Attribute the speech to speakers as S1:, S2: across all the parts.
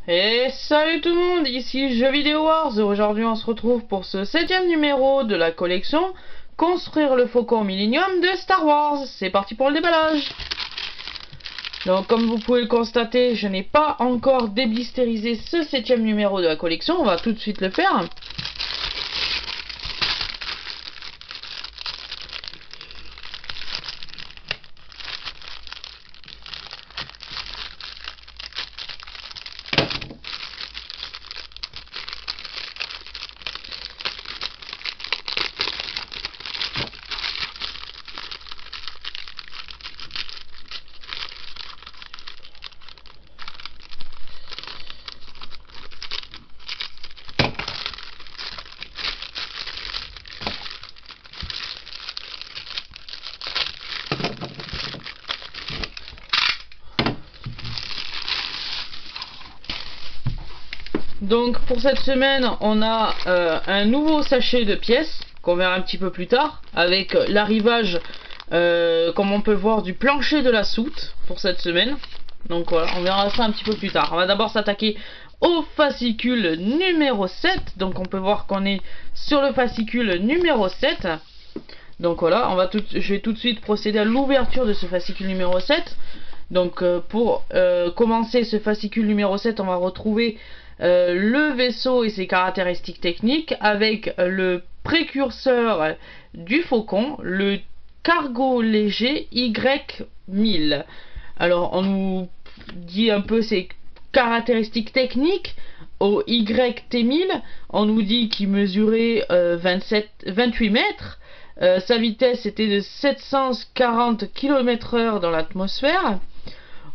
S1: Et salut tout le monde, ici Jeux Vidéo Wars. Aujourd'hui on se retrouve pour ce 7e numéro de la collection Construire le Faucon Millenium de Star Wars. C'est parti pour le déballage. Donc comme vous pouvez le constater, je n'ai pas encore déblisterisé ce 7e numéro de la collection. On va tout de suite le faire. Donc pour cette semaine, on a un nouveau sachet de pièces qu'on verra un petit peu plus tard, avec l'arrivage, comme on peut voir, du plancher de la soute pour cette semaine. Donc voilà, on verra ça un petit peu plus tard. On va d'abord s'attaquer au fascicule numéro 7. Donc on peut voir qu'on est sur le fascicule numéro 7. Donc voilà, je vais tout de suite procéder à l'ouverture de ce fascicule numéro 7. Donc pour commencer ce fascicule numéro 7, on va retrouver le vaisseau et ses caractéristiques techniques avec le précurseur du Faucon, le cargo léger Y1000. Alors on nous dit un peu ses caractéristiques techniques. Au YT1000, on nous dit qu'il mesurait 28 mètres. Sa vitesse était de 740 km/h dans l'atmosphère.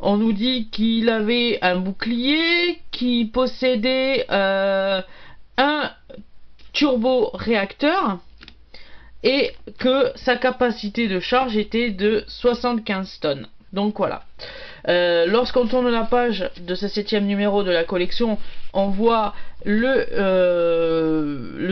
S1: On nous dit qu'il avait un bouclier, qui possédait un turbo-réacteur et que sa capacité de charge était de 75 tonnes. Donc voilà. Lorsqu'on tourne la page de ce 7e numéro de la collection, on voit le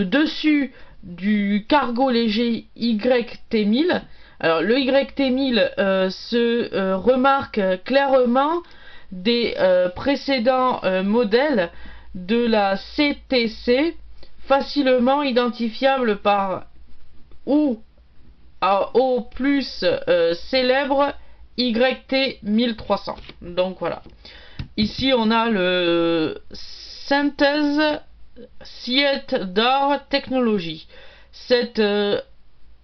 S1: dessus du cargo léger YT1000. Alors le YT1000 se remarque clairement des précédents modèles de la CTC, facilement identifiable par ou au plus célèbre YT1300. Donc voilà. Ici on a le Synthèse Sietdar Technology. Cette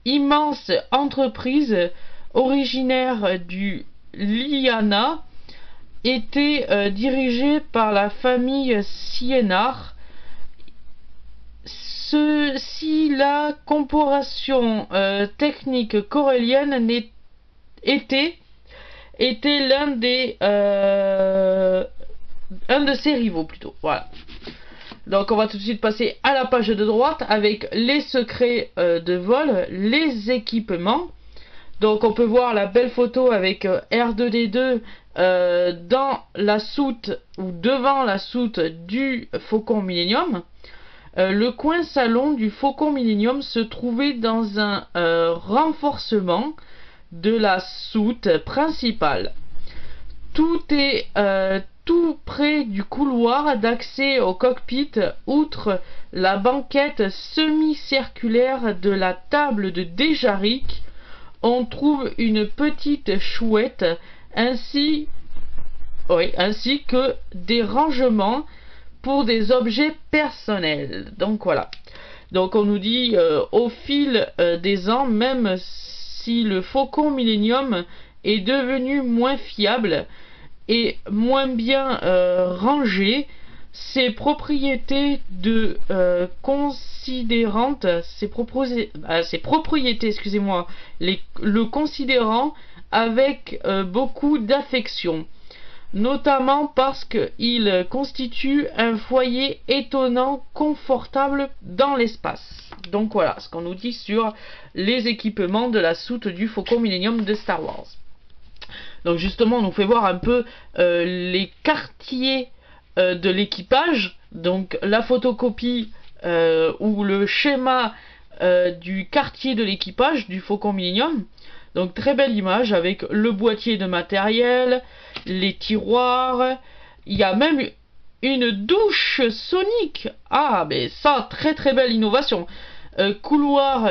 S1: immense entreprise originaire du Liana était dirigée par la famille Sienard. Si la corporation technique corélienne était l'un de ses rivaux plutôt. Voilà. Donc on va tout de suite passer à la page de droite avec les secrets de vol, les équipements. Donc on peut voir la belle photo avec R2D2 dans la soute ou devant la soute du Faucon Millenium. Le coin salon du Faucon Millenium se trouvait dans un renforcement de la soute principale. Tout est tout près du couloir d'accès au cockpit. Outre la banquette semi-circulaire de la table de Déjaric, on trouve une petite chouette ainsi que des rangements pour des objets personnels. Donc voilà. Donc on nous dit au fil des ans, même si le Faucon Millenium est devenu moins fiable et moins bien rangé, ses propriétés excusez-moi, le considérant avec beaucoup d'affection, notamment parce qu'il constitue un foyer étonnant, confortable dans l'espace. Donc voilà ce qu'on nous dit sur les équipements de la soute du Faucon Millenium de Star Wars. Donc justement on nous fait voir un peu les quartiers de l'équipage. Donc la photocopie ou le schéma du quartier de l'équipage du Faucon Millenium. Donc très belle image avec le boîtier de matériel, les tiroirs. Il y a même une douche sonique. Ah, mais ça, très très belle innovation. Couloir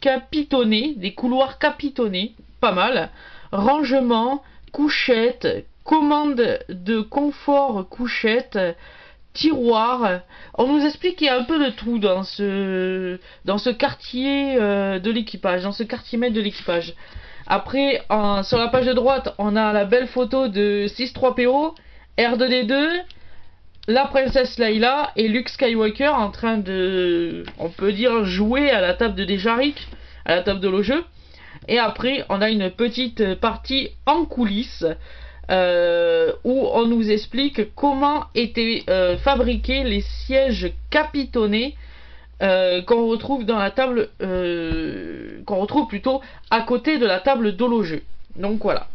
S1: capitonné, des couloirs capitonnés, pas mal. Rangement, couchette, commande de confort couchette, tiroir. On nous explique qu'il y a un peu de tout dans ce quartier de l'équipage, dans ce quartier maître de l'équipage. Après, sur la page de droite, on a la belle photo de 6-3PO, R2D2, la princesse Leia et Luke Skywalker en train de, on peut dire, jouer à la table de Dejarik, à la table de le jeu. Et après, on a une petite partie en coulisses où on nous explique comment étaient fabriqués les sièges capitonnés qu'on retrouve dans la table, qu'on retrouve plutôt à côté de la table d'horloger. Donc voilà.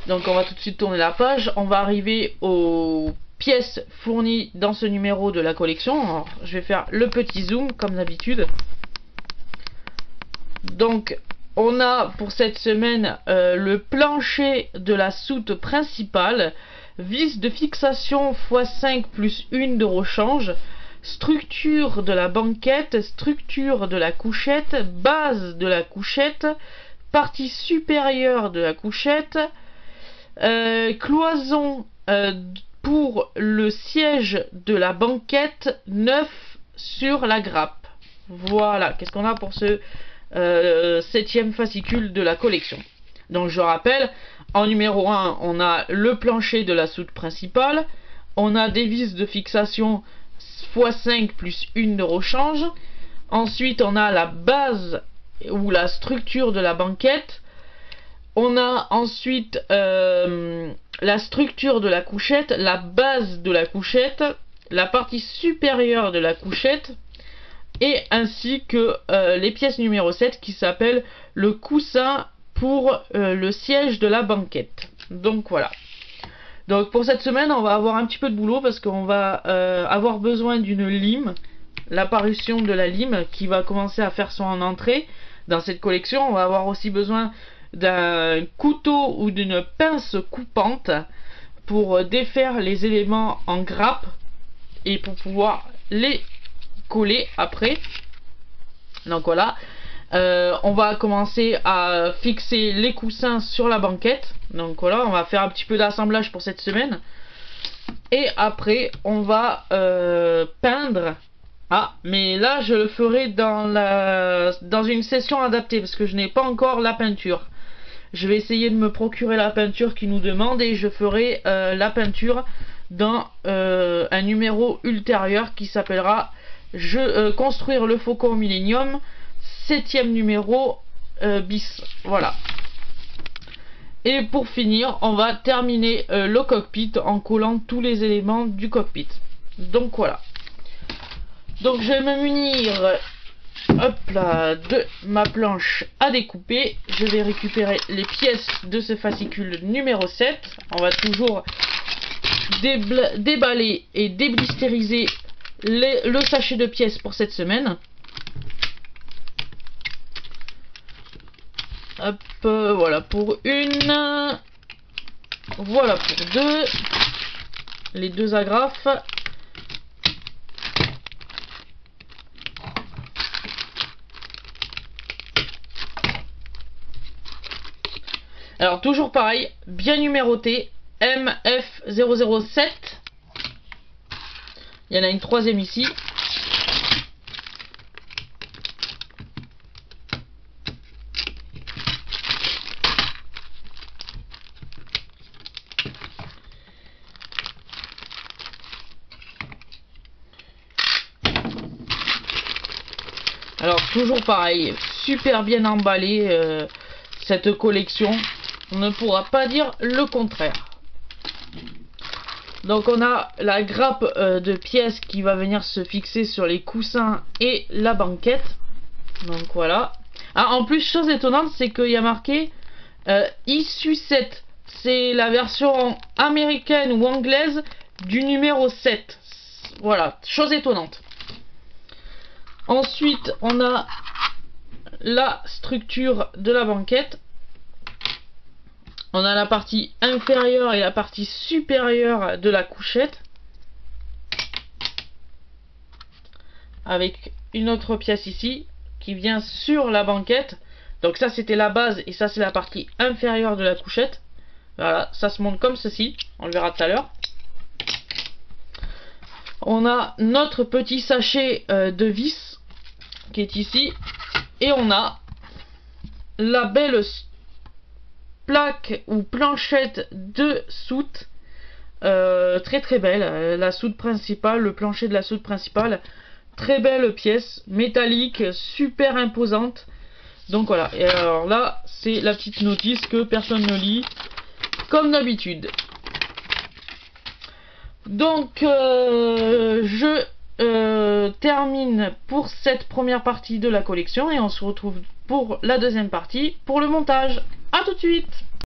S1: Donc on va tout de suite tourner la page. On va arriver aux pièces fournies dans ce numéro de la collection. Alors, je vais faire le petit zoom comme d'habitude. Donc on a pour cette semaine le plancher de la soute principale, vis de fixation x5 plus 1 de rechange, structure de la banquette, structure de la couchette, base de la couchette, partie supérieure de la couchette, cloison pour le siège de la banquette, neuf sur la grappe. Voilà, qu'est-ce qu'on a pour ce 7e fascicule de la collection. Donc je rappelle, en numéro 1, on a le plancher de la soute principale, on a des vis de fixation x5 plus 1 de rechange, ensuite on a la base ou la structure de la banquette, on a ensuite la structure de la couchette, la base de la couchette, la partie supérieure de la couchette, et ainsi que les pièces numéro 7 qui s'appellent le coussin pour le siège de la banquette. Donc voilà. Donc pour cette semaine, on va avoir un petit peu de boulot parce qu'on va avoir besoin d'une lime, l'apparition de la lime qui va commencer à faire son entrée dans cette collection. On va avoir aussi besoin d'un couteau ou d'une pince coupante pour défaire les éléments en grappe et pour pouvoir les coller après. Donc voilà, on va commencer à fixer les coussins sur la banquette. Donc voilà, on va faire un petit peu d'assemblage pour cette semaine et après on va peindre. Ah, mais là je le ferai dans une session adaptée parce que je n'ai pas encore la peinture. Je vais essayer de me procurer la peinture qui nous demande et je ferai la peinture dans un numéro ultérieur qui s'appellera construire le Faucon Millennium, 7e numéro bis. Voilà. Et pour finir, on va terminer le cockpit en collant tous les éléments du cockpit. Donc voilà. Donc je vais me munir, hop là, de ma planche à découper. Je vais récupérer les pièces de ce fascicule numéro 7. On va toujours déballer et déblistériser le sachet de pièces pour cette semaine. Hop, voilà pour une. Voilà pour deux. Les deux agrafes. Alors toujours pareil, bien numéroté, MF007. Il y en a une troisième ici. Alors toujours pareil, super bien emballé cette collection. On ne pourra pas dire le contraire. Donc on a la grappe de pièces qui va venir se fixer sur les coussins et la banquette. Donc voilà. Ah, en plus, chose étonnante, c'est qu'il y a marqué issue 7. C'est la version américaine ou anglaise du numéro 7. Voilà, chose étonnante. Ensuite, on a la structure de la banquette. On a la partie inférieure et la partie supérieure de la couchette. Avec une autre pièce ici qui vient sur la banquette. Donc ça c'était la base et ça c'est la partie inférieure de la couchette. Voilà, ça se monte comme ceci. On le verra tout à l'heure. On a notre petit sachet de vis qui est ici. Et on a la belle plaque ou planchette de soute. Très très belle. La soute principale, le plancher de la soute principale. Très belle pièce, métallique, super imposante. Donc voilà, et alors là, c'est la petite notice que personne ne lit, comme d'habitude. Donc, je termine pour cette première partie de la collection et on se retrouve pour la deuxième partie, pour le montage. A tout de suite!